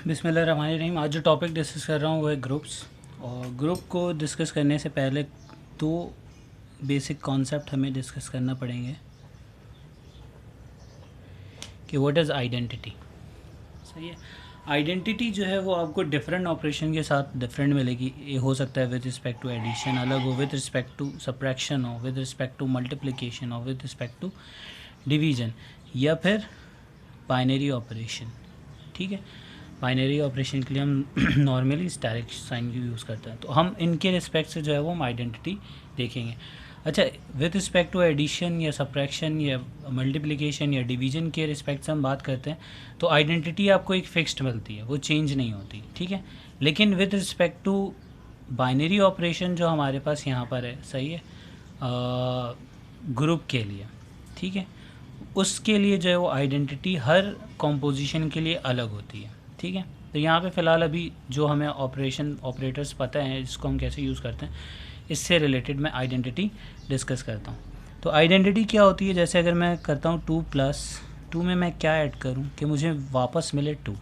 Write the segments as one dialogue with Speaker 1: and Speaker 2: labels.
Speaker 1: बिस्मिल्लाहिर्रहमानिर्रहीम। आज जो टॉपिक डिस्कस कर रहा हूँ वो है ग्रुप्स। और ग्रुप को डिस्कस करने से पहले दो बेसिक कॉन्सेप्ट हमें डिस्कस करना पड़ेंगे कि व्हाट इज़ आइडेंटिटी। सही है, आइडेंटिटी जो है वो आपको डिफरेंट ऑपरेशन के साथ डिफरेंट मिलेगी। ये हो सकता है विद रिस्पेक्ट टू एडिशन अलग हो, विद रिस्पेक्ट टू सब्ट्रैक्शन हो, विद रिस्पेक्ट टू मल्टीप्लिकेशन हो, विद रिस्पेक्ट टू डिवीज़न, या फिर बाइनरी ऑपरेशन। ठीक है, बाइनरी ऑपरेशन के लिए हम नॉर्मली डायरेक्ट साइन की यूज़ करते हैं, तो हम इनके रिस्पेक्ट से जो है वो हम आइडेंटिटी देखेंगे। अच्छा, विद रिस्पेक्ट टू एडिशन या सब्ट्रैक्शन या मल्टीप्लिकेशन या डिवीजन के रिस्पेक्ट से हम बात करते हैं तो आइडेंटिटी आपको एक फिक्स्ड मिलती है, वो चेंज नहीं होती। ठीक है, लेकिन with respect to binary operation जो हमारे पास यहाँ पर है, सही है, ग्रुप के लिए, ठीक है, उसके लिए जो है वो आइडेंटिटी हर कॉम्पोजिशन के लिए अलग होती है। ठीक है, तो यहाँ पे फ़िलहाल अभी जो हमें ऑपरेटर्स पता है इसको हम कैसे यूज़ करते हैं, इससे रिलेटेड मैं आइडेंटिटी डिस्कस करता हूँ। तो आइडेंटिटी क्या होती है, जैसे अगर मैं करता हूँ 2+2 में मैं क्या ऐड करूँ कि मुझे वापस मिले 2,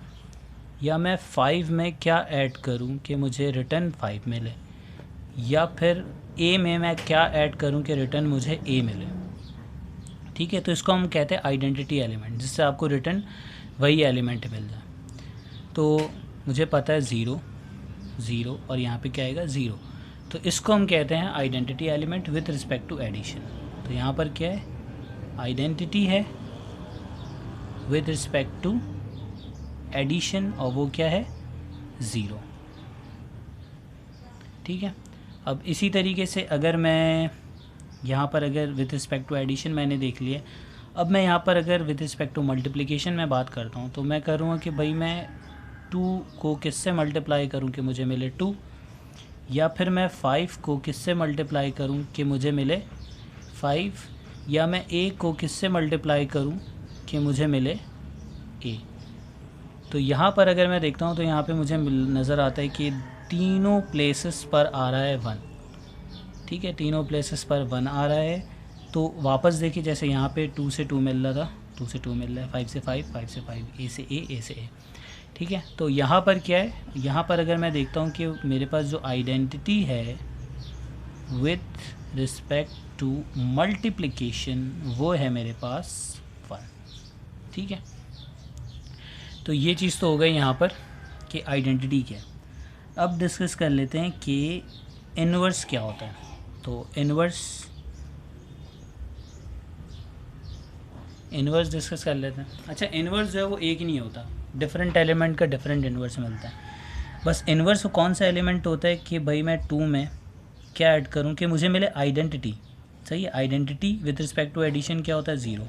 Speaker 1: या मैं 5 में क्या ऐड करूँ कि मुझे रिटर्न 5 मिले, या फिर ए में मैं क्या ऐड करूँ कि रिटर्न मुझे ए मिले। ठीक है, तो इसको हम कहते हैं आइडेंटिटी एलिमेंट, जिससे आपको रिटर्न वही एलिमेंट मिल जाए। तो मुझे पता है 0 0 और यहाँ पे क्या आएगा 0, तो इसको हम कहते हैं identity element with respect to addition. तो यहाँ पर क्या है, आइडेंटिटी है विद रिस्पेक्ट टू एडिशन और वो क्या है 0। ठीक है, अब इसी तरीके से अगर मैं यहाँ पर अगर विद रिस्पेक्ट टू एडिशन मैंने देख लिया, अब मैं यहाँ पर अगर विद रिस्पेक्ट टू मल्टीप्लिकेशन में बात करता हूँ तो मैं करूँगा कि भाई मैं 2 को किससे मल्टीप्लाई करूँ कि मुझे मिले 2, या फिर मैं 5 को किससे मल्टीप्लाई करूँ कि मुझे मिले 5, या मैं a को किससे मल्टीप्लाई करूँ कि मुझे मिले a। तो यहाँ पर अगर मैं देखता हूँ तो यहाँ पे मुझे नज़र आता है कि तीनों प्लेसेस पर आ रहा है 1। ठीक है, तीनों प्लेसेस पर 1 आ रहा है। तो वापस देखिए, जैसे यहाँ पे 2 से 2 मिल रहा था, 2 से 2 मिल रहा है, 5 से 5, 5 से 5, ए से ए, ए से ए। ठीक है, तो यहाँ पर क्या है, यहाँ पर अगर मैं देखता हूँ कि मेरे पास जो आइडेंटिटी है विथ रिस्पेक्ट टू मल्टीप्लिकेशन वो है मेरे पास 1। ठीक है, तो ये चीज़ तो हो गई यहाँ पर कि आइडेंटिटी क्या है। अब डिस्कस कर लेते हैं कि इन्वर्स क्या होता है। तो इन्वर्स डिस्कस कर लेते हैं। अच्छा, इन्वर्स जो है वो एक ही नहीं होता, डिफरेंट एलिमेंट का डिफरेंट इन्वर्स मिलता है। बस इन्वर्स कौन सा एलिमेंट होता है कि भाई मैं 2 में क्या ऐड करूं कि मुझे मिले आइडेंटिटी। सही है, identity with respect to addition क्या होता है 0।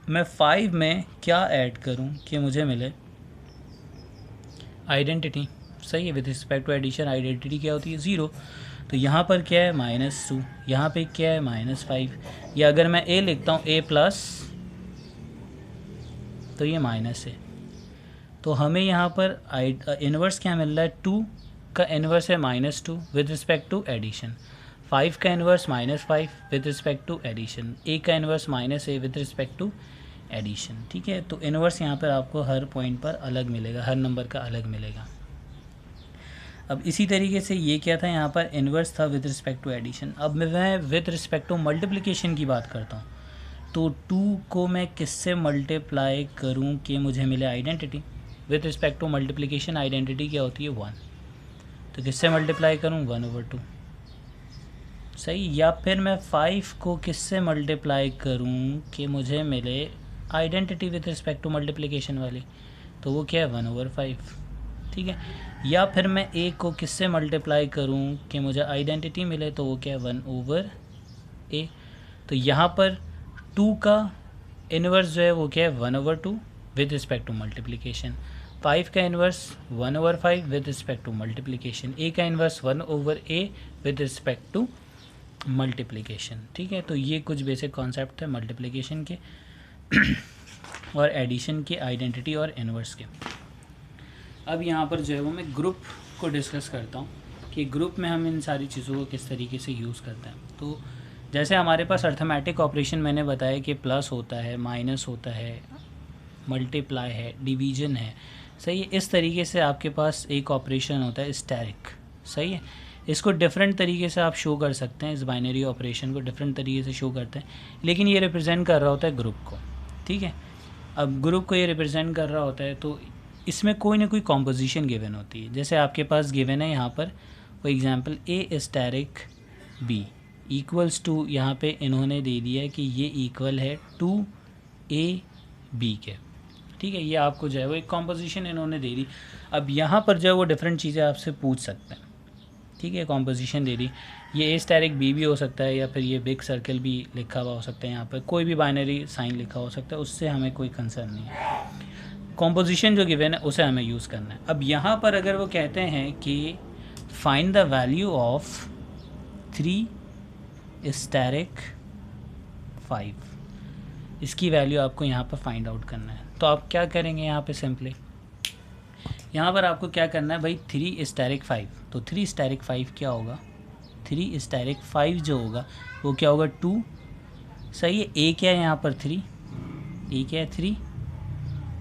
Speaker 1: मैं 5 में क्या ऐड करूं कि मुझे मिले आइडेंटिटी। सही है, with respect to addition identity क्या होती है 0। तो यहाँ पर क्या है -2, यहाँ पे क्या है -5, या अगर मैं a लिखता हूँ a+, तो ये माइनस है। तो हमें यहाँ पर इन्वर्स क्या मिल रहा है, 2 का इन्वर्स है -2 विद रिस्पेक्ट टू एडिशन, 5 का inverse -5 with respect to addition, a का inverse -a with respect to addition. ठीक है, तो इन्वर्स यहाँ पर आपको हर पॉइंट पर अलग मिलेगा, हर नंबर का अलग मिलेगा। अब इसी तरीके से ये क्या था, यहाँ पर इन्वर्स था विद रिस्पेक्ट टू एडिशन। अब मैं विद रिस्पेक्ट टू मल्टीप्लिकेशन की बात करता हूँ, तो 2 को मैं किससे मल्टीप्लाई करूँ कि मुझे मिले identity. With respect to multiplication identity क्या होती है 1, तो किससे मल्टीप्लाई करूँ 1/2। सही, या फिर मैं 5 को किससे मल्टीप्लाई करूँ कि मुझे मिले identity with respect to multiplication वाली, तो वो क्या है 1/5। ठीक है, या फिर मैं a को किससे मल्टीप्लाई करूं कि मुझे आइडेंटिटी मिले, तो वो क्या है 1/a। तो यहाँ पर 2 का इन्वर्स जो है वो क्या है 1/2 विद रिस्पेक्ट टू मल्टीप्लिकेशन, 5 का inverse 1/5 with respect to multiplication, a का inverse 1/a with respect to multiplication. ठीक है, तो ये कुछ बेसिक कॉन्सेप्ट है मल्टीप्लिकेशन के और एडिशन के, आइडेंटिटी और इन्वर्स के। अब यहाँ पर जो है वो मैं ग्रुप को डिस्कस करता हूँ कि ग्रुप में हम इन सारी चीज़ों को किस तरीके से यूज़ करते हैं। तो जैसे हमारे पास अर्थमेटिक ऑपरेशन मैंने बताया कि प्लस होता है, माइनस होता है, मल्टीप्लाई है, डिवीज़न है, सही है। इस तरीके से आपके पास एक ऑपरेशन होता है स्टैरिक, सही है। इसको डिफरेंट तरीके से आप शो कर सकते हैं, इस बाइनरी ऑपरेशन को डिफरेंट तरीके से शो करते हैं, लेकिन ये रिप्रेजेंट कर रहा होता है ग्रुप को, ठीक है। अब ग्रुप को ये रिप्रेजेंट कर रहा होता है तो इसमें कोई ना कोई कॉम्पोजिशन गिवन होती है। जैसे आपके पास गिवन है यहाँ पर for example a asterisk b equals to, यहाँ पे इन्होंने दे दिया है कि ये इक्वल है टू ए बी के, ठीक है। ये आपको जो है वो एक कॉम्पोजिशन इन्होंने दे दी। अब यहाँ पर जो है वो डिफरेंट चीज़ें आपसे पूछ सकते हैं, ठीक है। कॉम्पोजिशन दे दी, ये ए स्टैरिक बी भी हो सकता है या फिर ये बिग सर्कल भी लिखा हुआ हो सकता है, यहाँ पर कोई भी बाइनरी साइन लिखा हो सकता है, उससे हमें कोई कंसर्न नहीं है। कॉम्पोजिशन जो गिवन है उसे हमें यूज़ करना है। अब यहाँ पर अगर वो कहते हैं कि find the value of 3 asterisk 5, इसकी वैल्यू आपको यहाँ पर फाइंड आउट करना है। तो आप क्या करेंगे यहाँ पे सिंपली, यहाँ पर आपको क्या करना है भाई 3 स्टैरिक 5, तो 3 स्टैरिक 5 क्या होगा, 3 स्टैरिक 5 जो होगा वो क्या होगा 2, सही है। ए क्या है यहाँ पर 3, ए क्या है 3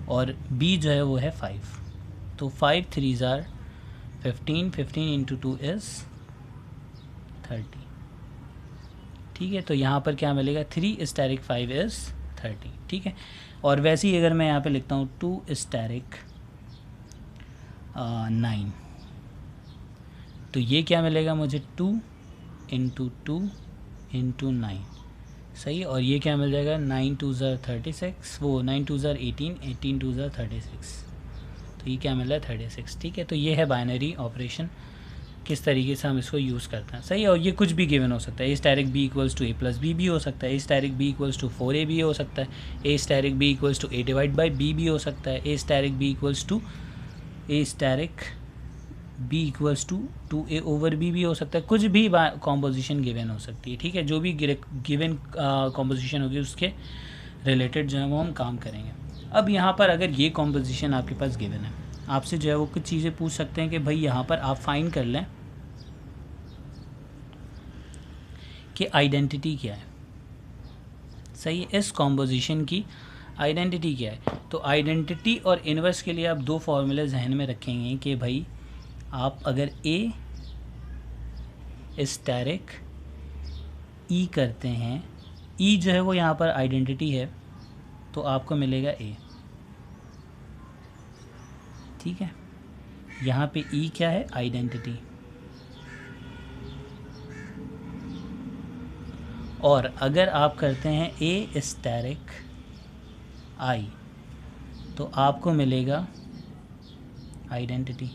Speaker 1: और बी जो है वो है 5, तो 5 3s are 15, 15 इंटू 2 इज़ 30, ठीक है। तो यहाँ पर क्या मिलेगा 3 स्टैरिक 5 इज़ 30, ठीक है। और वैसे ही अगर मैं यहाँ पे लिखता हूँ 2 स्टैरिक 9, तो ये क्या मिलेगा मुझे 2 इंटू 2 इंटू 9, सही है। और ये क्या मिल जाएगा 9 2s are 36, वो 9 2s are 18, 18 2s are 36, तो ये क्या मिल रहा है 36, ठीक है। तो ये है बाइनरी ऑपरेशन, किस तरीके से हम इसको यूज़ करते हैं, सही है। और ये कुछ भी गिवन हो सकता है, a asterisk b equals to a plus b भी हो सकता है, a asterisk b equals to 4a भी हो सकता है, a asterisk b equals to a divide by b भी हो सकता है, a asterisk b equals to a asterisk b equals to 2a over b भी हो सकता है, कुछ भी कॉम्पोजिशन गिवन हो सकती है, ठीक है। जो भी गिवन कॉम्पोजिशन होगी उसके रिलेटेड जो है वो हम काम करेंगे। अब यहाँ पर अगर ये कॉम्पोजिशन आपके पास गिवन है, आपसे जो है वो कुछ चीज़ें पूछ सकते हैं कि भाई यहाँ पर आप फाइंड कर लें कि आइडेंटिटी क्या है, सही है। इस कॉम्पोजिशन की आइडेंटिटी क्या है, तो आइडेंटिटी और इन्वर्स के लिए आप दो फॉर्मूले जहन में रखेंगे कि भाई आप अगर ए स्टैरिक ई करते हैं, ई जो है वो यहाँ पर आइडेंटिटी है, तो आपको मिलेगा ए, ठीक है। यहाँ पे ई क्या है आइडेंटिटी, और अगर आप करते हैं ए स्टैरिक आई, तो आपको मिलेगा आइडेंटिटी,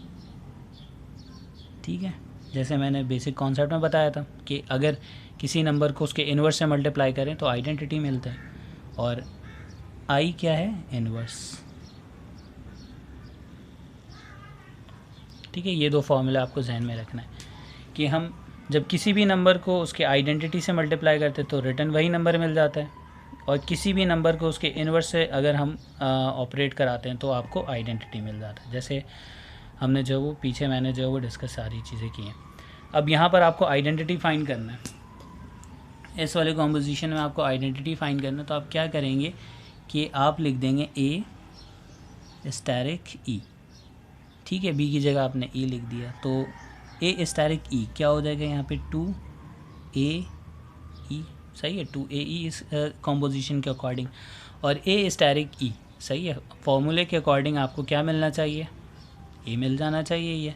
Speaker 1: ठीक है। जैसे मैंने बेसिक कॉन्सेप्ट में बताया था कि अगर किसी नंबर को उसके इन्वर्स से मल्टीप्लाई करें तो आइडेंटिटी मिलता है, और आई क्या है इन्वर्स, ठीक है। ये दो फॉर्मूला आपको जहन में रखना है कि हम जब किसी भी नंबर को उसके आइडेंटिटी से मल्टीप्लाई करते हैं तो रिटर्न वही नंबर मिल जाता है, और किसी भी नंबर को उसके इन्वर्स से अगर हम ऑपरेट कराते हैं तो आपको आइडेंटिटी मिल जाता है। जैसे हमने जो वो पीछे मैंने जो वो डिस्कस सारी चीज़ें की हैं। अब यहाँ पर आपको आइडेंटिटी फाइंड करना है, इस वाले कॉम्पोजिशन में आपको आइडेंटिटी फाइंड करना है, तो आप क्या करेंगे कि आप लिख देंगे ए स्टैरिक ई, ठीक है। बी की जगह आपने ई लिख दिया, तो ए स्टैरिक ई क्या हो जाएगा यहाँ पे 2a ई, सही है। 2a ई इस कॉम्पोजिशन के अकॉर्डिंग, और ए स्टैरिक ई, सही है। फॉर्मूले के अकॉर्डिंग आपको क्या मिलना चाहिए, ए मिल जाना चाहिए ये,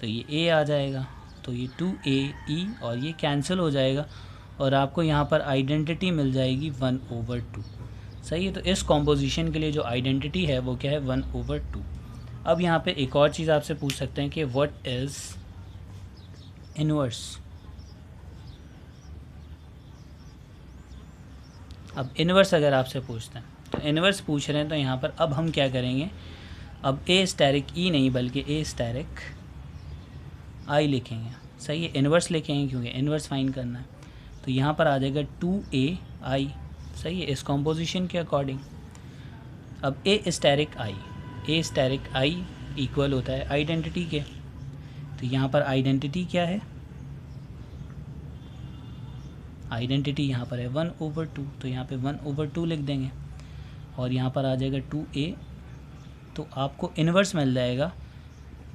Speaker 1: तो ये ए आ जाएगा, तो ये 2a ई और ये कैंसिल हो जाएगा, और आपको यहाँ पर आइडेंटिटी मिल जाएगी 1/2, सही है। तो इस कॉम्पोजिशन के लिए जो आइडेंटिटी है वो क्या है 1/2। अब यहाँ पे एक और चीज़ आपसे पूछ सकते हैं कि व्हाट इज़ इन्वर्स। अब इन्वर्स अगर आपसे पूछते हैं तो इन्वर्स पूछ रहे हैं, तो यहाँ पर अब हम क्या करेंगे, अब ए स्टैरिक ई नहीं बल्कि ए स्टैरिक आई लिखेंगे, सही है। इन्वर्स लिखेंगे क्योंकि इन्वर्स फाइंड करना है, तो यहाँ पर आ जाएगा 2a आई, सही है, इस कॉम्पोजिशन के अकॉर्डिंग। अब ए स्टैरिक आई इक्वल होता है आइडेंटिटी के, तो यहाँ पर आइडेंटिटी क्या है, आइडेंटिटी यहाँ पर है 1/2, तो यहाँ पे 1/2 लिख देंगे, और यहाँ पर आ जाएगा 2a, तो आपको इन्वर्स मिल जाएगा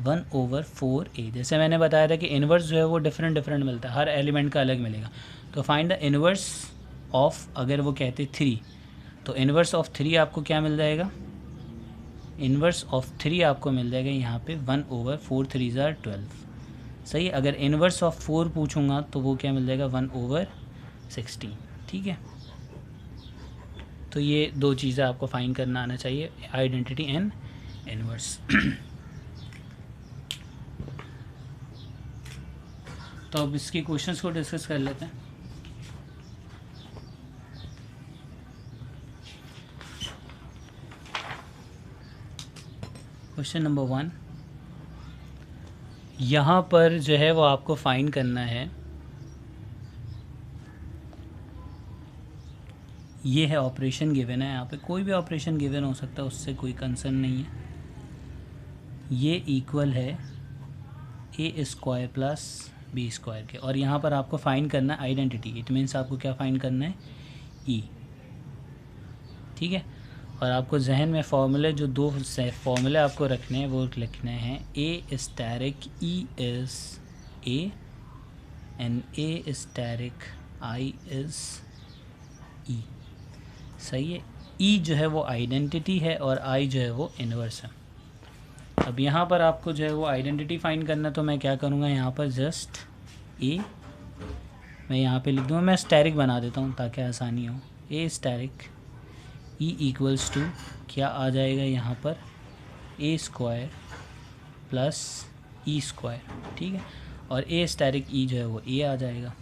Speaker 1: 1/4a। जैसे मैंने बताया था कि इन्वर्स जो है वो डिफरेंट मिलता है, हर एलिमेंट का अलग मिलेगा। तो फाइंड द इन्वर्स ऑफ, अगर वो कहते 3, तो इन्वर्स ऑफ 3 आपको क्या मिल जाएगा, इन्वर्स ऑफ 3 आपको मिल जाएगा यहाँ पे 1/4, 3 = 12। सही है। अगर इन्वर्स ऑफ 4 पूछूंगा तो वो क्या मिल जाएगा 1/16। ठीक है, तो ये दो चीज़ें आपको फाइंड करना आना चाहिए, आइडेंटिटी एंड इन्वर्स। तो अब इसके क्वेश्चंस को डिस्कस कर लेते हैं। क्वेश्चन नंबर 1, यहाँ पर जो है वो आपको फाइंड करना है, ये है ऑपरेशन गिवन है, यहाँ पे कोई भी ऑपरेशन गिवन हो सकता है, उससे कोई कंसर्न नहीं है। ये इक्वल है a² + b² के, और यहाँ पर आपको फाइंड करना है आइडेंटिटी। इट मीन्स आपको क्या फाइंड करना है, e। ठीक है, और आपको जहन में फार्मूले, जो दो फार्मूले आपको रखने हैं वो लिखने हैं, a asterisk e is a and a asterisk i is e। सही है। e जो है वो आइडेंटिटी है और i जो है वो इन्वर्स है। अब यहाँ पर आपको जो है वो आइडेंटिटी फाइंड करना, तो मैं क्या करूँगा, यहाँ पर जस्ट a मैं यहाँ पे लिख दूँगा, मैं स्टैरिक बना देता हूँ ताकि आसानी हो। a स्टैरिक e = क्या आ जाएगा यहाँ पर, a² + e²। ठीक है, और a स्टैरिक e जो है वो a आ जाएगा,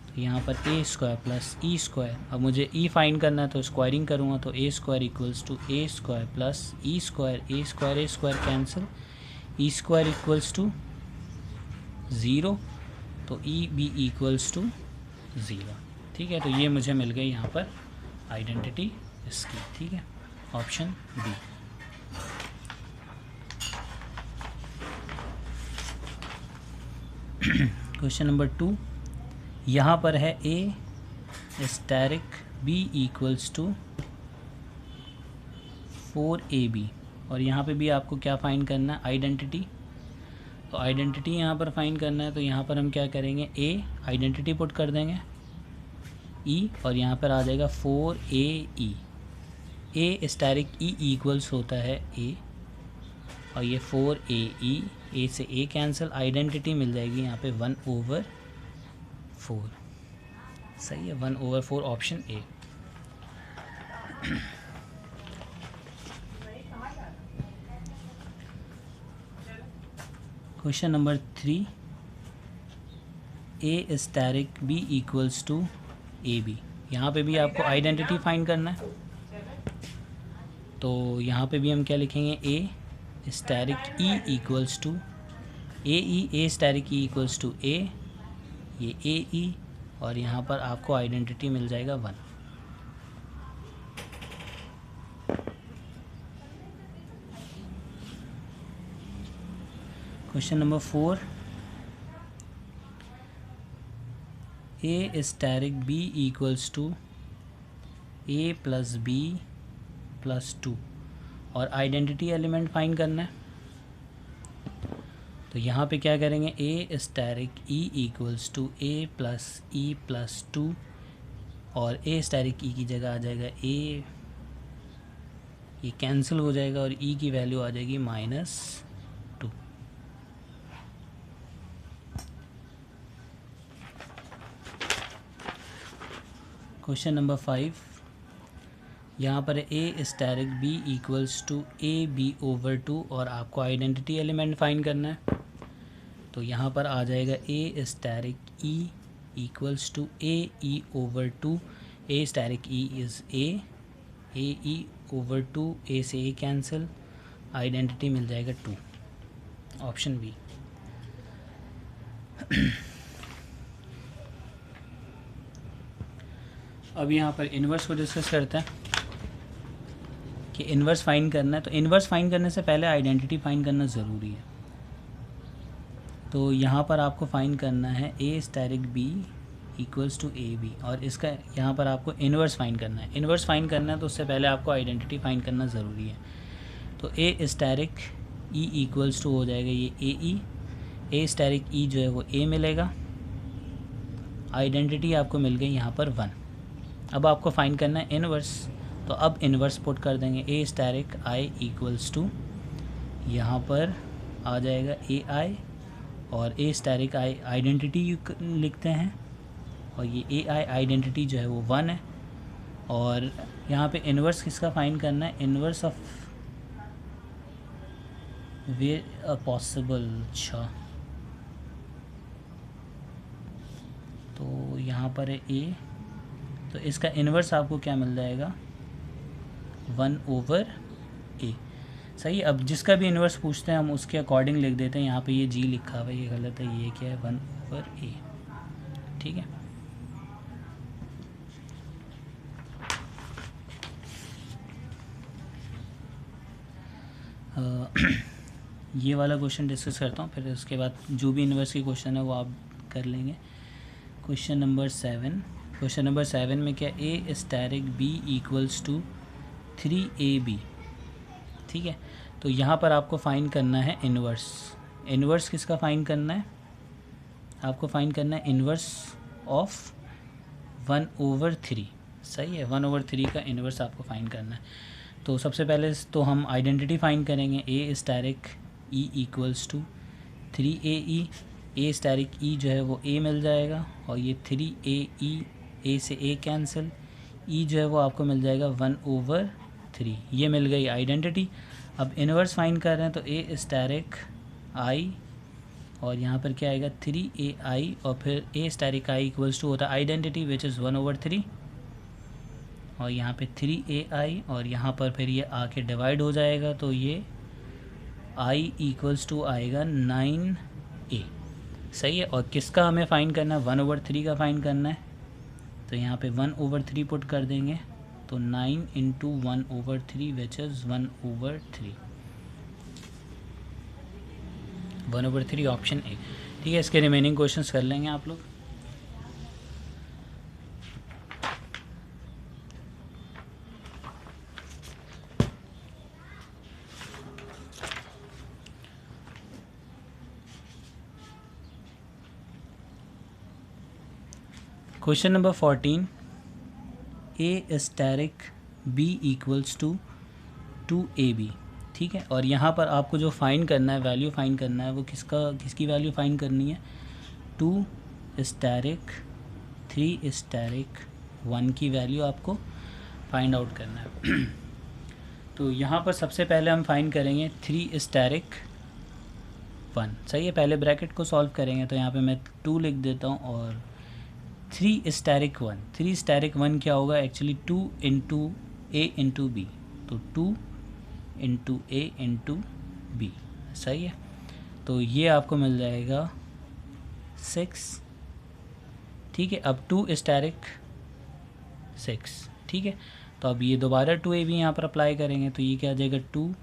Speaker 1: तो यहाँ पर a² + e²। अब मुझे e फाइंड करना है तो स्क्वायरिंग करूँगा, तो a² = a² + e², a² cancel, e² = 0, तो e भी = 0। ठीक है, तो ये मुझे मिल गई यहाँ पर आइडेंटिटी इसकी। ठीक है, ऑप्शन बी। क्वेश्चन नंबर 2, यहाँ पर है a स्टैरिक b = 4ab, और यहाँ पे भी आपको क्या फाइंड करना है, आइडेंटिटी। तो आइडेंटिटी यहाँ पर फाइंड करना है, तो यहाँ पर हम क्या करेंगे, a आइडेंटिटी पुट कर देंगे e, और यहाँ पर आ जाएगा 4ae। a asterisk e equals होता है a, और ये 4ae, a से a कैंसिल, आइडेंटिटी मिल जाएगी यहाँ पे 1/4। सही है, 1/4, option A. Question number 3, a asterisk b = ab। यहाँ पे भी आपको आइडेंटिटी फाइंड करना है, तो यहाँ पे भी हम क्या लिखेंगे, a asterisk e = ae, a asterisk e = a, ये ae, और यहाँ पर आपको आइडेंटिटी मिल जाएगा 1। Question number 4, a asterisk b = a + b + 2, और आइडेंटिटी एलिमेंट फाइंड करना है, तो यहाँ पे क्या करेंगे, a asterisk e = a + e + 2, और a स्टैरिक e की जगह आ जाएगा a, ये कैंसिल हो जाएगा, और e की वैल्यू आ जाएगी -2। क्वेश्चन नंबर 5, यहाँ पर a स्टैरिक b = ab/2, और आपको आइडेंटिटी एलिमेंट फाइंड करना है, तो यहाँ पर आ जाएगा a asterisk e = ae/2, a asterisk e is a, ae/2, a से a कैंसिल, आइडेंटिटी मिल जाएगा 2, ऑप्शन बी। अब यहाँ पर इन्वर्स को डिस्कस करते हैं कि इन्वर्स फाइंड करना है, तो इन्वर्स फाइंड करने से पहले आइडेंटिटी फाइंड करना ज़रूरी है। तो यहाँ पर आपको फाइंड करना है a स्टैरिक b = ab, और इसका यहाँ पर आपको इन्वर्स फाइंड करना है। इन्वर्स फाइंड करना है तो उससे पहले आपको आइडेंटिटी फाइंड करना ज़रूरी है। तो ए स्टैरिक ई इक्वल्स टू हो जाएगा ये ए स्टैरिक ई जो है वो ए मिलेगा। आइडेंटिटी आपको मिल गई यहाँ पर 1। अब आपको फाइंड करना है इनवर्स, तो अब इनवर्स पुट कर देंगे। ए स्टैरिक आई इक्वल्स टू यहाँ पर आ जाएगा ए आई, और ए स्टैरिक आई आइडेंटिटी लिखते हैं, और ये ए आई आइडेंटिटी जो है वो 1 है। और यहाँ पे इनवर्स किसका फाइंड करना है, inverse of where a possible. अच्छा, तो यहाँ पर है ए, तो इसका इनवर्स आपको क्या मिल जाएगा 1/a। सही। अब जिसका भी इन्वर्स पूछते हैं हम उसके अकॉर्डिंग लिख देते हैं। यहाँ पे ये जी लिखा हुआ है, ये गलत है, ये क्या है 1/a। ठीक है। ये वाला क्वेश्चन डिस्कस करता हूँ, फिर उसके बाद जो भी इन्वर्स की क्वेश्चन है वो आप कर लेंगे। Question number 7। क्वेश्चन नंबर 7 में क्या, a asterisk b equals to 3ab। ठीक है, तो यहाँ पर आपको फाइंड करना है इन्वर्स। इन्वर्स किसका फाइंड करना है, आपको फाइंड करना है इन्वर्स ऑफ 1/3। सही है, 1/3 का इन्वर्स आपको फाइंड करना है। तो सबसे पहले तो हम आइडेंटिटी फाइंड करेंगे। A asterisk e equals to 3ae। A asterisk e जो है वो ए मिल जाएगा, और ये 3ae, ए से ए कैंसिल, ई जो है वो आपको मिल जाएगा 1/3। ये मिल गई आइडेंटिटी। अब इन्वर्स फाइंड कर रहे हैं, तो ए स्टैरिक आई, और यहाँ पर क्या आएगा 3ai, और फिर ए स्टैरिक आई इक्वल्स टू होता है आइडेंटिटी विच इज़ 1/3, और यहाँ पे 3ai, और यहाँ पर फिर ये आके डिवाइड हो जाएगा, तो ये i इक्वल्स टू आएगा 9a। सही है। और किसका हमें फाइंड करना है, 1/3 का फाइंड करना है, तो यहाँ पे 1/3 पुट कर देंगे, तो 9 into 1/3 which is 1/3। 1/3 option A. ठीक है, इसके रिमेनिंग क्वेश्चंस कर लेंगे आप लोग। Question number 14, a asterisk b equals to 2ab। ठीक है, और यहाँ पर आपको जो फाइंड करना है, वैल्यू फाइंड करना है, वो किसकी वैल्यू फाइंड करनी है, 2 स्टैरिक 3 स्टैरिक 1 की वैल्यू आपको फाइंड आउट करना है। तो यहाँ पर सबसे पहले हम फाइंड करेंगे 3 स्टैरिक 1। सही है, पहले ब्रैकेट को सॉल्व करेंगे, तो यहाँ पे मैं 2 लिख देता हूँ, और 3 स्टैरिक 1। 3 स्टैरिक 1 क्या होगा, एक्चुअली 2 इंटू ए इंटू बी, तो 2 इंटू ए इंटू बी। सही है, तो ये आपको मिल जाएगा 6। ठीक है, अब 2 स्टैरिक 6। ठीक है, तो अब ये दोबारा 2a भी यहाँ पर अप्लाई करेंगे, तो ये क्या आ जाएगा 2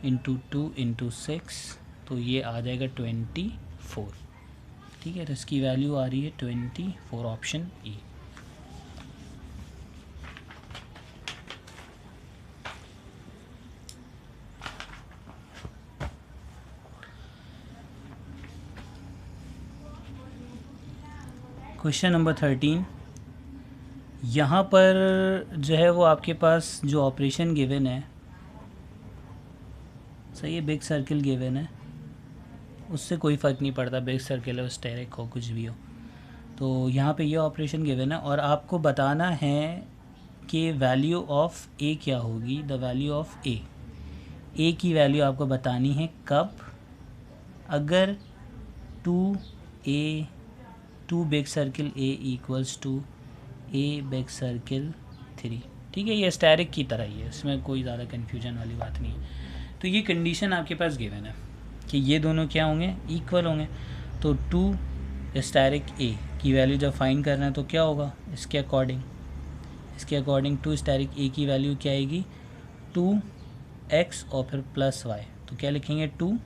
Speaker 1: इंटू 2 इंटू 6, तो ये आ जाएगा 24। ठीक है, तो इसकी वैल्यू आ रही है 24, ऑप्शन ए। क्वेश्चन नंबर 13, यहाँ पर जो है वो आपके पास जो ऑपरेशन गिवन है, सही है, बिग सर्किल गिवन है, उससे कोई फ़र्क नहीं पड़ता, बिग सर्किल हो, स्टेरिक हो, कुछ भी हो। तो यहाँ पे ये ऑपरेशन गिवन है, और आपको बताना है कि वैल्यू ऑफ ए क्या होगी, द वैल्यू ऑफ ए की वैल्यू आपको बतानी है कब, अगर 2 big circle a equals to a big circle 3। ठीक है, ये स्टेरिक की तरह ही है, इसमें कोई ज़्यादा कन्फ्यूजन वाली बात नहीं है। तो ये कंडीशन आपके पास गिवन है कि ये दोनों क्या होंगे, इक्वल होंगे। तो 2 स्टैरिक ए की वैल्यू जब फाइंड कर रहे हैं तो क्या होगा, इसके अकॉर्डिंग 2 स्टैरिक ए की वैल्यू क्या आएगी, 2x और फिर प्लस y। तो क्या लिखेंगे 2,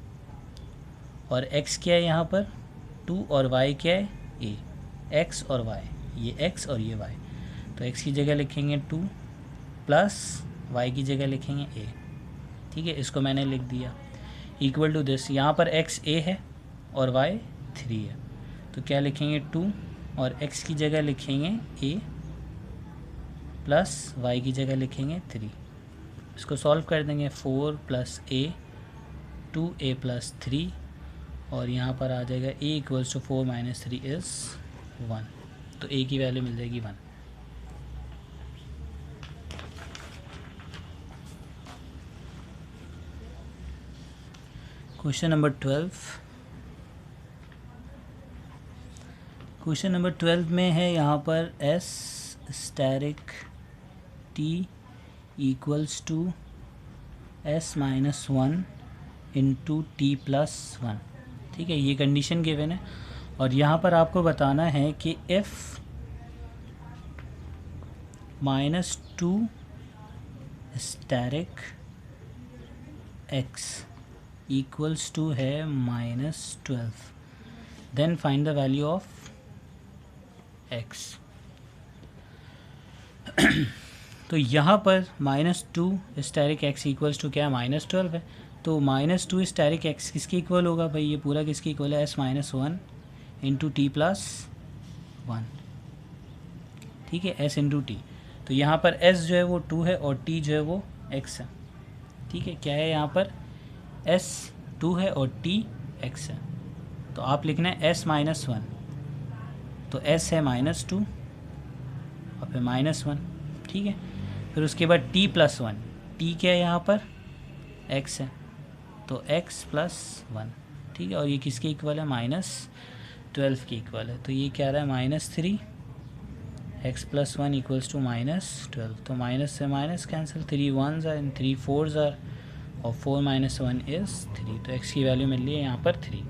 Speaker 1: और x क्या है यहाँ पर 2, और y क्या है a, x और y, ये x और ये y। तो x की जगह लिखेंगे 2 प्लस y की जगह लिखेंगे a। ठीक है, इसको मैंने लिख दिया इक्वल टू दिस। यहाँ पर x a है और y 3 है, तो क्या लिखेंगे 2 और x की जगह लिखेंगे a प्लस y की जगह लिखेंगे 3। इसको सॉल्व कर देंगे 4 + a 2a + 3 और यहाँ पर आ जाएगा a = 4 - 3 = 1, तो a की वैल्यू मिल जाएगी 1। Question number 12। क्वेश्चन नंबर 12 में है यहाँ पर s asterisk t = s - 1 × t + 1। ठीक है, ये कंडीशन गिवन है और यहाँ पर आपको बताना है कि if -2 स्टैरिक x = है -12, then find the value of x। तो यहाँ पर -2 स्टैरिक x = क्या है, -12 है, तो -2 स्टैरिक x किसके इक्वल होगा भाई, ये पूरा किसके इक्वल है, s - 1 × t + 1। ठीक है, s × t, तो यहाँ पर s जो है वो 2 है और t जो है वो x है। ठीक है, क्या है यहाँ पर s 2 है और t x है, तो आप लिखना है s - 1, तो s है -2 और फिर -1। ठीक है, फिर उसके बाद t + 1, t क्या है यहाँ पर x है, तो x + 1। ठीक है, और ये किसके इक्वल है, -12 के इक्वल है, तो ये क्या रहा है -3 x + 1 = -12, तो माइनस से minus cancel, 3 1s are and 3 4s are और 4 - 1 = 3, तो x की वैल्यू मिल रही है यहाँ पर 3।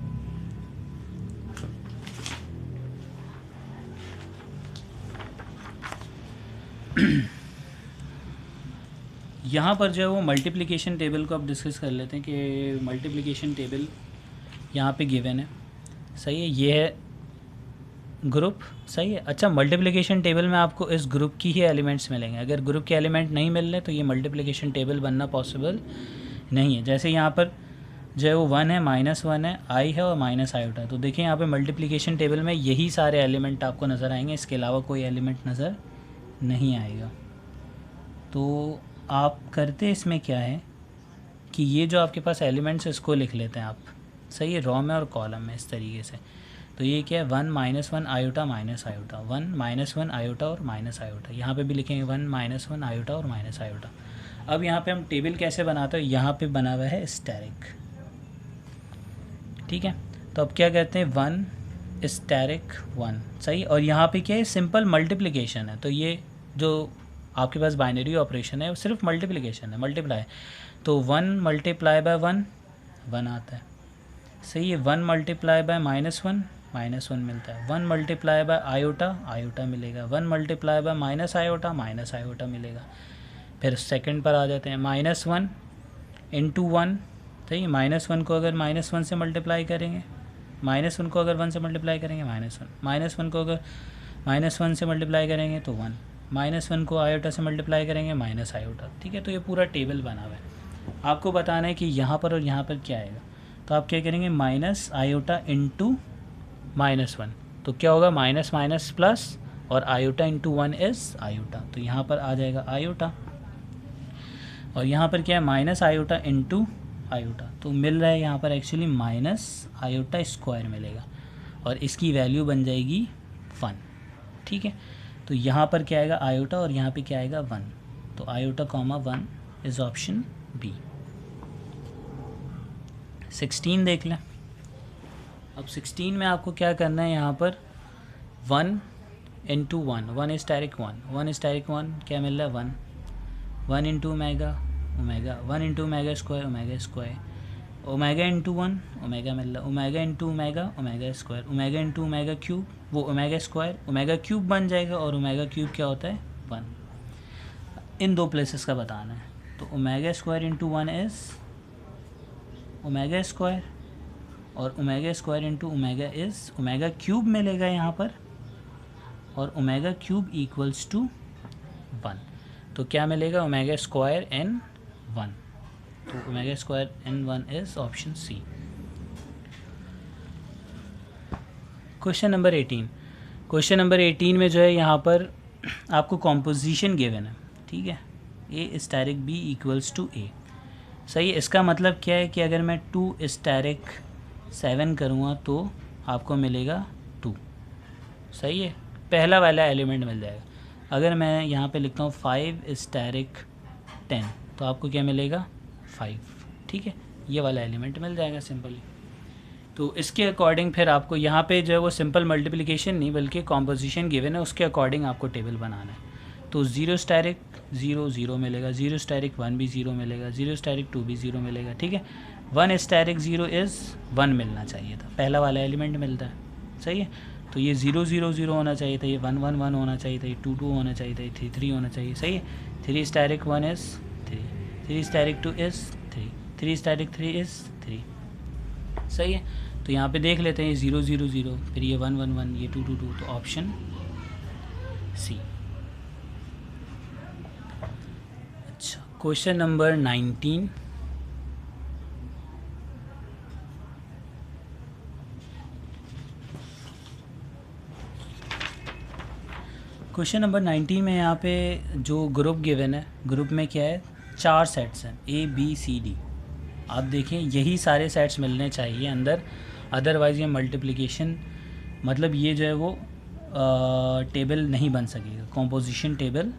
Speaker 1: यहाँ पर जो है वो मल्टीप्लिकेशन टेबल को अब डिस्कस कर लेते हैं कि मल्टीप्लिकेशन टेबल यहाँ पे गिवन है, सही है, ये है ग्रुप, सही है। अच्छा, मल्टीप्लिकेशन टेबल में आपको इस ग्रुप की ही एलिमेंट्स मिलेंगे, अगर ग्रुप के एलिमेंट नहीं मिल रहे तो ये मल्टीप्लिकेशन टेबल बनना पॉसिबल नहीं है। जैसे यहाँ पर जो है वो 1 है, -1 है, i है और -i, तो देखिए यहाँ पे मल्टीप्लिकेशन टेबल में यही सारे एलिमेंट आपको नज़र आएंगे, इसके अलावा कोई एलिमेंट नज़र नहीं आएगा। तो आप करते इसमें क्या है कि ये जो आपके पास एलिमेंट्स है इसको लिख लेते हैं आप, सही है, रॉ में और कॉलम में इस तरीके से। तो ये क्या है 1 - 1 - i - 1 -1 i और -i, यहाँ पे भी लिखेंगे 1 - 1 i और -i। अब यहाँ पे हम टेबल कैसे बनाते हैं, यहाँ पे बना हुआ है स्टैरिक। ठीक है, तो अब क्या कहते हैं 1 स्टैरिक 1, सही, और यहाँ पे क्या है सिंपल मल्टीप्लिकेशन है, तो ये जो आपके पास बाइनरी ऑपरेशन है वो सिर्फ मल्टीप्लिकेशन है, मल्टीप्लाई, तो 1 × 1 1 आता है, सही है, 1 × -1 -1 मिलता है, 1 × i मिलेगा, 1 × -i मिलेगा। फिर सेकंड पर आ जाते हैं, -1 × 1, सही, -1 को अगर -1 से मल्टीप्लाई करेंगे, -1 को अगर 1 से मल्टीप्लाई करेंगे -1 को अगर -1 से मल्टीप्लाई करेंगे तो 1, -1 को i से मल्टीप्लाई करेंगे -i। ठीक है, तो ये पूरा टेबल बना हुआ है, आपको बताना है कि यहाँ पर और यहाँ पर क्या आएगा, तो आप क्या करेंगे -i × -1, तो क्या होगा माइनस प्लस और i × 1 = i, तो यहाँ पर आ जाएगा i, और यहाँ पर क्या है -i × i, तो मिल रहा है यहाँ पर एक्चुअली -i² मिलेगा और इसकी वैल्यू बन जाएगी 1। ठीक है, तो यहाँ पर क्या आएगा i और यहाँ पे क्या आएगा 1, तो i, 1 इज़ ऑप्शन बी। 16 देख लें। अब 16 में आपको क्या करना है, यहाँ पर 1 × 1, 1 स्टैरिक 1 क्या मिल रहा है 1 × omega 1 × omega square omega × 1 omega मिल रहा है, omega × omega square, omega × omega cube, वो ओमेगा स्क्वायर ओमेगा क्यूब बन जाएगा, और ओमेगा क्यूब क्या होता है 1। इन दो प्लेसेस का बताना है, तो omega square × 1 is omega square और omega square × omega is omega cube मिलेगा यहाँ पर, और ओमेगा क्यूब = 1, तो क्या मिलेगा ओमेगा स्क्वायर n 1। तो omega square n1 is option C. Question number 18। Question number 18 में जो है यहाँ पर आपको कॉम्पोजिशन गिवन है, ठीक है, a asterisk b equals to ए। सही है, इसका मतलब क्या है कि अगर मैं 2 स्टैरिक 7 करूँगा तो आपको मिलेगा 2। सही है, पहला वाला एलिमेंट मिल जाएगा। अगर मैं यहाँ पे लिखता हूँ 5 स्टैरिक 10 तो आपको क्या मिलेगा 5, ठीक है, ये वाला एलिमेंट मिल जाएगा सिंपली। तो इसके अकॉर्डिंग फिर आपको यहाँ पे जो है वो सिंपल मल्टीप्लिकेशन नहीं बल्कि कॉम्पोजिशन गिवन है, उसके अकॉर्डिंग आपको टेबल बनाना है। तो 0 स्टैरिक 0 0 मिलेगा, 0 स्टैरिक 1 भी 0 मिलेगा, 0 स्टैरिक 2 भी 0 मिलेगा, ठीक है। 1 स्टैरिक 0 इज़ 1 मिलना चाहिए था, पहला वाला एलिमेंट मिलता है। सही है, तो ये 0 0 0 होना चाहिए था, ये 1 1 1 होना चाहिए था, ये 2 2 होना चाहिए था, ये 3 3 होना चाहिए। सही है, 3 asterisk 1 is 3, 3 asterisk 2 is 3, 3 asterisk 3 is 3। सही है, तो यहाँ पे देख लेते हैं, ये 0 0 0, फिर ये 1 1 1, ये 2 2 2, तो ऑप्शन सी। अच्छा, क्वेश्चन नंबर 19। क्वेश्चन नंबर 19 में यहाँ पे जो ग्रुप गिवन है, ग्रुप में क्या है, 4 सेट्स हैं ए बी सी डी। आप देखें यही सारे सेट्स मिलने चाहिए अंदर, अदरवाइज़ ये मल्टीप्लिकेशन मतलब ये जो है वो टेबल नहीं बन सकेगा। कॉम्पोजिशन टेबल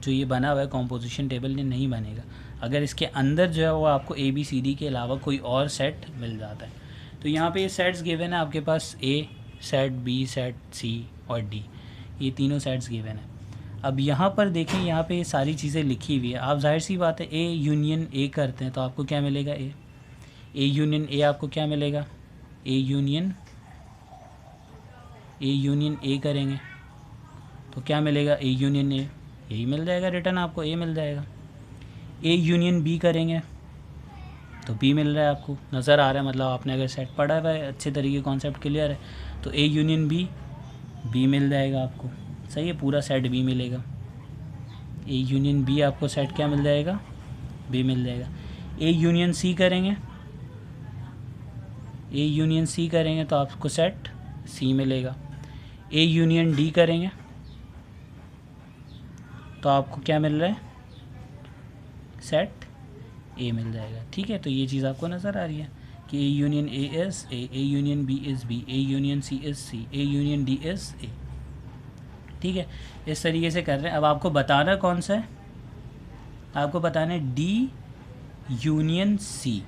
Speaker 1: जो ये बना हुआ है, कॉम्पोजिशन टेबल ये नहीं बनेगा अगर इसके अंदर जो है वो आपको ए बी सी डी के अलावा कोई और सेट मिल जाता है। तो यहाँ पे ये सेट्स गिवन है आपके पास, ए सेट, बी सेट, सी और डी, ये तीनों सेट्स गिवन है। अब यहाँ पर देखें, यहाँ पे ये सारी चीज़ें लिखी हुई है, आप जाहिर सी बात है ए यूनियन ए करते हैं तो आपको क्या मिलेगा, ए यूनियन ए आपको क्या मिलेगा, ए यूनियन ए करेंगे तो क्या मिलेगा, ए यूनियन ए, यही मिल जाएगा रिटर्न, आपको ए मिल जाएगा। ए यूनियन बी करेंगे तो बी मिल रहा है, आपको नज़र आ रहा है, मतलब आपने अगर सेट पढ़ा हुआ है अच्छे तरीके, कॉन्सेप्ट क्लियर है, तो ए यूनियन बी मिल जाएगा आपको। सही है, पूरा सेट बी मिलेगा। ए यूनियन बी आपको सेट क्या मिल जाएगा, बी मिल जाएगा। ए यूनियन सी करेंगे, ए यूनियन सी करेंगे तो आपको सेट सी मिलेगा। ए यूनियन डी करेंगे तो आपको क्या मिल रहा है, सेट ए मिल जाएगा। ठीक है, तो ये चीज़ आपको नज़र आ रही है कि a union a is a union b is b, a union c is c, a union d is a. ठीक है, इस तरीके से कर रहे हैं। अब आपको बताना कौन सा है, आपको बताना है डी यूनियन सी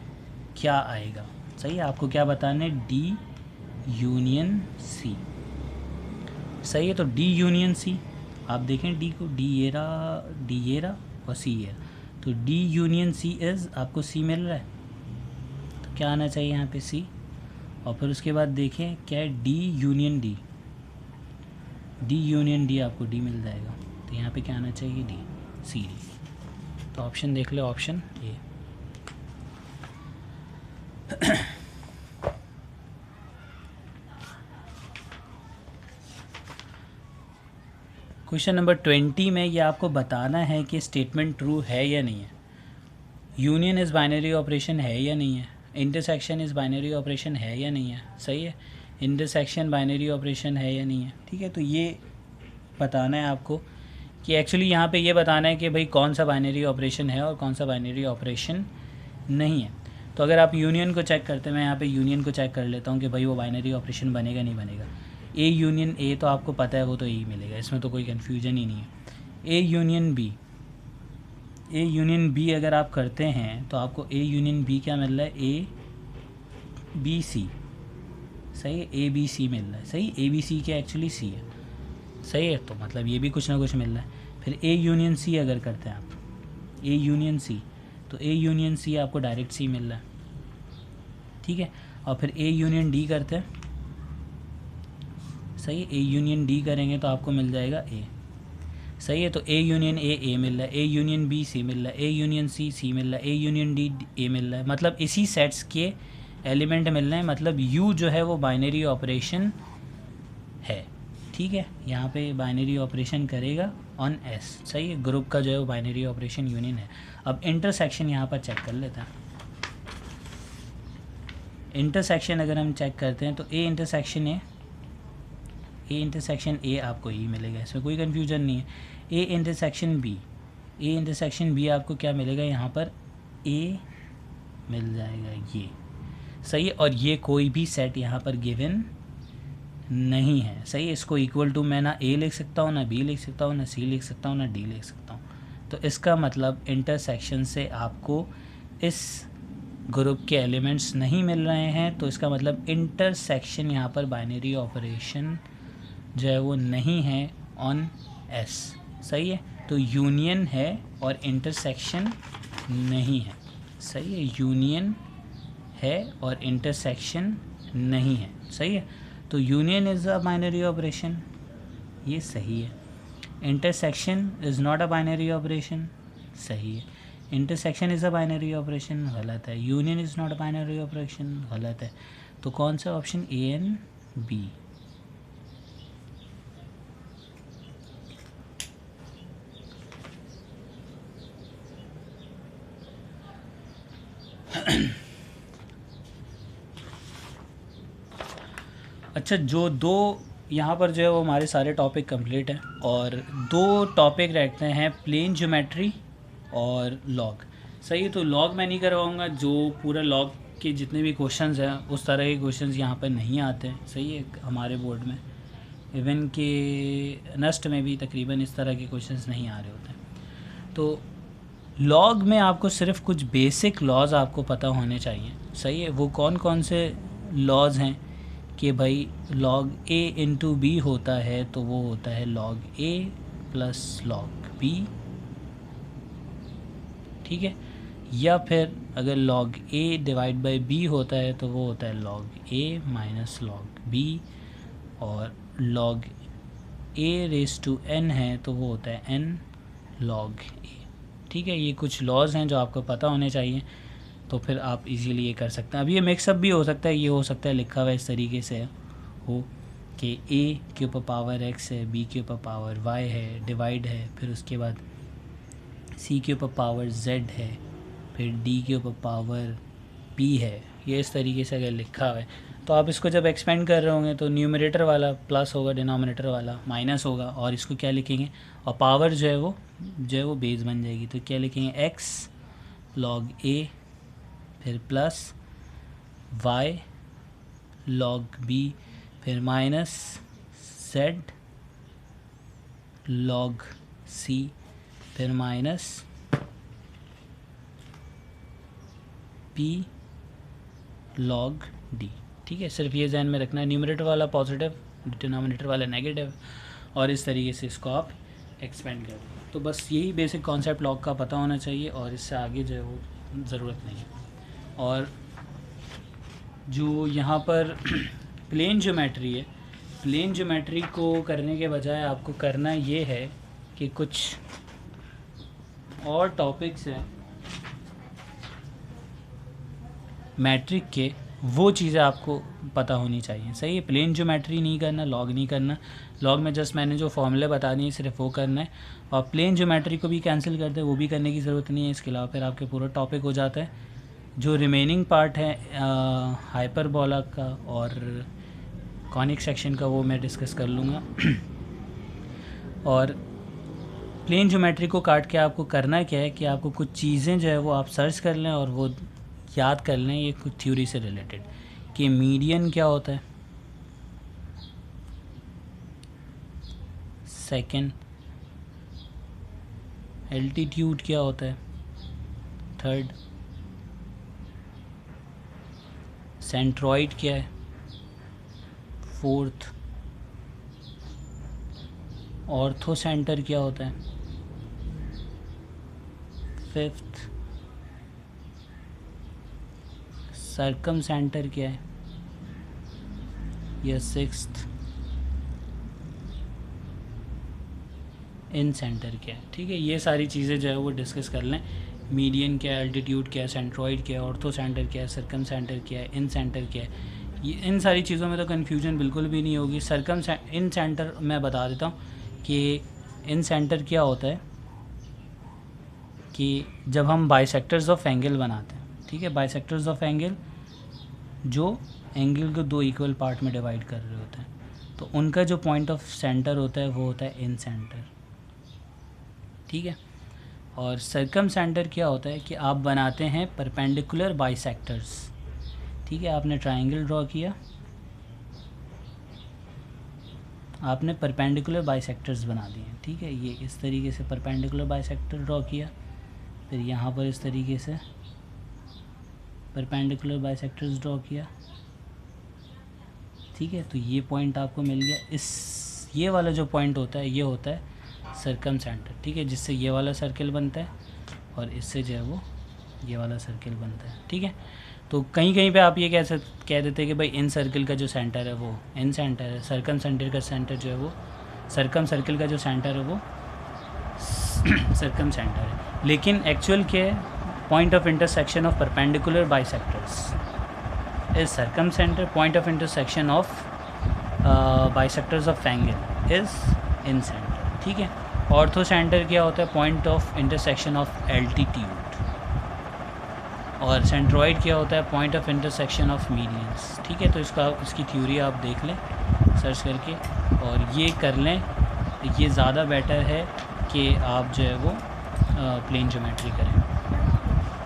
Speaker 1: क्या आएगा। सही है, आपको क्या बताना है, डी यूनियन सी। सही है, तो डी यूनियन सी, आप देखें डी को, डी ये रहा और सी ये, तो डी यूनियन सी इज़ आपको सी मिल रहा है, तो क्या आना चाहिए यहाँ पे सी। और फिर उसके बाद देखें क्या है, D union D, D union D आपको डी मिल जाएगा, तो यहाँ पे क्या आना चाहिए, डी, सी डी। तो ऑप्शन देख ले, ऑप्शन ए। क्वेश्चन नंबर 20 में ये आपको बताना है कि स्टेटमेंट ट्रू है या नहीं है, यूनियन इज़ बाइनरी ऑपरेशन है या नहीं है, इंटरसेक्शन इज़ बाइनरी ऑपरेशन है या नहीं है। सही है, इंटरसेक्शन बाइनरी ऑपरेशन है या नहीं है। ठीक है, तो ये बताना है आपको कि एक्चुअली यहाँ पे ये बताना है कि भाई कौन सा बाइनरी ऑपरेशन है और कौन सा बाइनरी ऑपरेशन नहीं है। तो अगर आप यूनियन को चेक करते हैं, मैं यहाँ पे यूनियन को चेक कर लेता हूँ कि भाई वो बाइनरी ऑपरेशन बनेगा नहीं बनेगा। ए यूनियन ए तो आपको पता है वो तो ए मिलेगा, इसमें तो कोई कन्फ्यूजन ही नहीं है। A union b, a union b अगर आप करते हैं तो आपको ए यूनियन बी क्या मिल रहा है, ए बी सी। सही है, ए बी सी मिल रहा है। सही, ए बी सी क्या एक्चुअली सी है। सही है, तो मतलब ये भी कुछ ना कुछ मिल रहा है। फिर ए यूनियन सी अगर करते हैं आप, ए यूनियन सी, तो ए यूनियन सी आपको डायरेक्ट सी मिल रहा है। ठीक है, और फिर ए यूनियन डी करते हैं। सही है, ए यूनियन डी करेंगे तो आपको मिल जाएगा ए। सही है, तो ए यूनियन ए मिल रहा है, ए यूनियन बी सी मिल रहा है, ए यूनियन सी मिल रहा है, ए यूनियन डी ए मिल रहा है, मतलब इसी सेट्स के एलिमेंट मिल रहे हैं, मतलब यू जो है वो बाइनरी ऑपरेशन है। ठीक है, यहाँ पे बाइनरी ऑपरेशन करेगा ऑन एस। सही है, ग्रुप का जो है वो बाइनरी ऑपरेशन यूनियन है। अब इंटरसेक्शन यहाँ पर चेक कर लेते हैं। इंटरसेक्शन अगर हम चेक करते हैं तो ए इंटरसेक्शन ए आपको ई मिलेगा, इसमें कोई कन्फ्यूजन नहीं है। ए इंटरसेक्शन बी आपको क्या मिलेगा, यहाँ पर ए मिल जाएगा, ये सही है। और ये कोई भी सेट यहाँ पर गिवन नहीं है, सही है। इसको इक्वल टू मैं ना ए लिख सकता हूँ, ना बी लिख सकता हूँ, ना सी लिख सकता हूँ, ना डी लिख सकता हूँ। तो इसका मतलब इंटरसेक्शन से आपको इस ग्रुप के एलिमेंट्स नहीं मिल रहे हैं, तो इसका मतलब इंटरसेक्शन यहाँ पर बाइनरी ऑपरेशन जो है वो नहीं है ऑन एस, सही है। तो यूनियन है और इंटरसेक्शन नहीं है, सही है। यूनियन है और इंटरसेक्शन नहीं है, सही है। तो union is a binary operation, ये सही है। Intersection is not a binary operation, सही है। Intersection is a binary operation, गलत है। Union is not a binary operation, गलत है। तो कौन सा ऑप्शन, ए एंड बी। अच्छा, जो दो यहाँ पर जो है वो हमारे सारे टॉपिक कंप्लीट हैं और दो टॉपिक रहते हैं, प्लेन ज्योमेट्री और लॉग, सही है। तो लॉग मैं नहीं करवाऊँगा, जो पूरा लॉग के जितने भी क्वेश्चंस हैं उस तरह के क्वेश्चंस यहाँ पर नहीं आते हैं, सही है। हमारे बोर्ड में इवन के नस्ट में भी तकरीबन इस तरह के क्वेश्चंस नहीं आ रहे होते हैं। तो लॉग में आपको सिर्फ कुछ बेसिक लॉज आपको पता होने चाहिए, सही है। वो कौन कौन से लॉज हैं कि भाई log a इंटू बी होता है तो वो होता है log a plus log b, ठीक है। या फिर अगर log a divide by b होता है तो वो होता है log a minus log b, और log a raise to n है तो वो होता है n log a, ठीक है। ये कुछ लॉज हैं जो आपको पता होने चाहिए, तो फिर आप इजीली ये कर सकते हैं। अब ये मिक्सअप भी हो सकता है, ये हो सकता है लिखा हुआ इस तरीके से हो कि a के ऊपर पावर x है, b के ऊपर पावर y है, डिवाइड है, फिर उसके बाद c के ऊपर पावर z है, फिर d के ऊपर पावर p है। ये इस तरीके से अगर लिखा हुआ है तो आप इसको जब एक्सपेंड कर रहे होंगे तो न्यूमरेटर वाला प्लस होगा, डिनोमिनेटर वाला माइनस होगा, और इसको क्या लिखेंगे, और पावर जो है वो बेस बन जाएगी। तो क्या लिखेंगे, x log a, फिर प्लस y log b, फिर माइनस z log c, फिर माइनस p log d, ठीक है। सिर्फ ये ध्यान में रखना है, न्यूमरेटर वाला पॉजिटिव, डिनोमिनेटर वाला नेगेटिव, और इस तरीके से इसको आप एक्सपेंड कर दो। तो बस यही बेसिक कॉन्सेप्ट लॉग का पता होना चाहिए, और इससे आगे जो है वो ज़रूरत नहीं है। और जो यहाँ पर प्लेन ज्योमेट्री है, प्लेन ज्योमेट्री को करने के बजाय आपको करना ये है कि कुछ और टॉपिक्स हैं मैट्रिक के, वो चीज़ें आपको पता होनी चाहिए, सही है। प्लेन ज्योमेट्री नहीं करना, लॉग नहीं करना। लॉग में जस्ट मैंने जो फॉर्मूले बता दिए सिर्फ वो करना है, और प्लेन ज्योमेट्री को भी कैंसिल कर दे, वो भी करने की ज़रूरत नहीं है। इसके अलावा फिर आपके पूरा टॉपिक हो जाता है। जो रिमेनिंग पार्ट है हाइपरबोला का और कॉनिक सेक्शन का, वो मैं डिस्कस कर लूँगा। और प्लेन ज्योमेट्री को काट के आपको करना क्या है कि आपको कुछ चीज़ें जो है वो आप सर्च कर लें और वो याद कर लें, ये कुछ थ्योरी से रिलेटेड, कि मीडियन क्या होता है, सेकंड एल्टीट्यूड क्या होता है, थर्ड सेंट्रॉइड क्या है, फोर्थ ऑर्थो सेंटर क्या होता है, फिफ्थ सर्कम सेंटर क्या है, या सिक्स्थ इन सेंटर क्या है, ठीक है। ये सारी चीज़ें जो है वो डिस्कस कर लें। मीडियन क्या है, एल्टीट्यूड क्या है, सेंट्रॉइड क्या है, ऑर्थो सेंटर क्या है, सर्कम सेंटर क्या है, इन सेंटर क्या है, ये इन सारी चीज़ों में तो कन्फ्यूजन बिल्कुल भी नहीं होगी। इन सेंटर मैं बता देता हूँ कि इन सेंटर क्या होता है, कि जब हम बाइसेक्टर्स ऑफ एंगल बनाते हैं, ठीक है, बाइसेक्टर्स ऑफ एंगल जो एंगल को दो इक्वल पार्ट में डिवाइड कर रहे होते हैं, तो उनका जो पॉइंट ऑफ सेंटर होता है वो होता है इन सेंटर, ठीक है। और सर्कम सेंटर क्या होता है कि आप बनाते हैं परपेंडिकुलर बाइसेक्टर्स, ठीक है। आपने ट्राइंगल ड्रॉ किया, आपने परपेंडिकुलर बाइसेक्टर्स बना दिए, ठीक है। ये इस तरीके से परपेंडिकुलर बाइसेक्टर ड्रॉ किया, फिर यहाँ पर इस तरीके से परपेंडिकुलर बाइसेक्टर्स ड्रॉ किया, ठीक है। तो ये पॉइंट आपको मिल गया। इस ये वाला जो पॉइंट होता है ये होता है सर्कम सेंटर, ठीक है, जिससे ये वाला सर्किल बनता है और इससे जो है वो ये वाला सर्किल बनता है, ठीक है। तो कहीं कहीं पे आप ये कह देते हैं कि भाई इन सर्किल का जो सेंटर है वो इन सेंटर है, सर्कम सेंटर का सेंटर जो है वो सर्कम सर्किल का जो सेंटर है वो सर्कम सेंटर है। लेकिन एक्चुअल क्या है, point of intersection of perpendicular bisectors is circum centre, point of intersection of bisectors of angle is in centre, ठीक है। ऑर्थो सेंटर क्या होता है, point of intersection of altitude, और सेंट्रॉइड क्या होता है, point of intersection of medians, ठीक है। तो इसकी थ्योरी आप देख लें सर्च करके और ये कर लें, ये ज़्यादा बेटर है कि आप जो है वो प्लेन ज्योमेट्री करें।